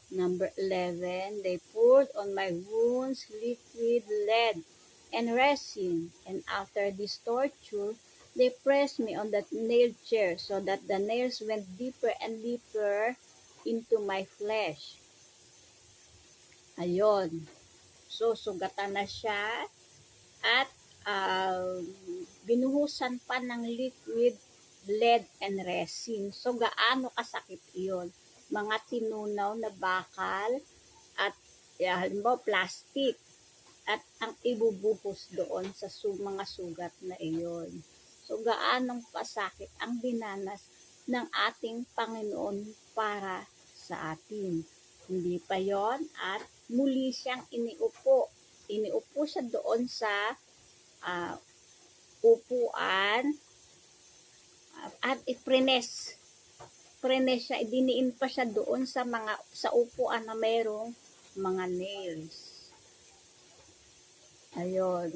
Number 11, they poured on my wounds liquid lead and resin, and after this torture, they pressed me on the nailed chair so that the nails went deeper and deeper into my flesh. Ayon. So, sugatan na siya at binuhusan pa ng liquid lead and resin. So, gaano kasakit iyon? Mga tinunaw na bakal at halimbawa plastic at ang ibubuhos doon sa mga sugat na iyon. So, gaanong pasakit ang dinanas ng ating Panginoon para sa atin. Hindi pa yon at muli siyang iniupo. Iniupo siya doon sa upuan at iprines siya, idiniin pa siya doon sa upuan na mayroong mga nails. Ayun.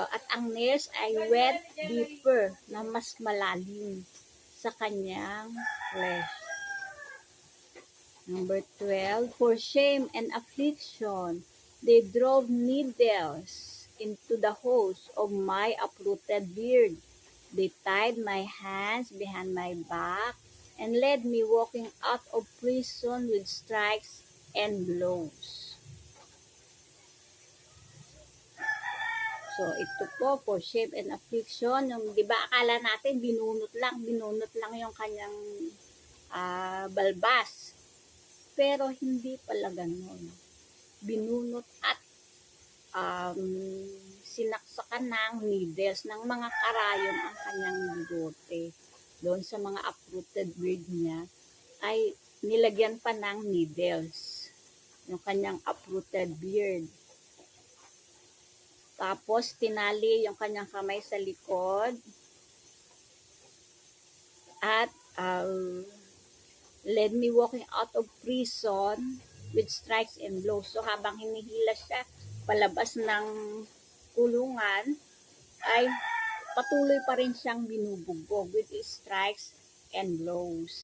At ang nails ay went deeper, na mas malalim sa kanyang flesh. Number 12, for shame and affliction, they drove needles into the holes of my uprooted beard. They tied my hands behind my back and led me walking out of prison with stripes and blows. So, ito po, for shame and affliction. Yung, di ba, akala natin binunot lang yung kanyang balbas. Pero hindi pala ganun. Binunot at sinaksakan ng needles, ng mga karayon ang kanyang bigote. Doon sa mga uprooted beard niya ay nilagyan pa ng needles yung kanyang uprooted beard. Tapos tinali yung kanyang kamay sa likod at led me walking out of prison with stripes and blows. So habang hinihila siya palabas ng kulungan, ay patuloy pa rin siyang binubugbog with stripes and blows.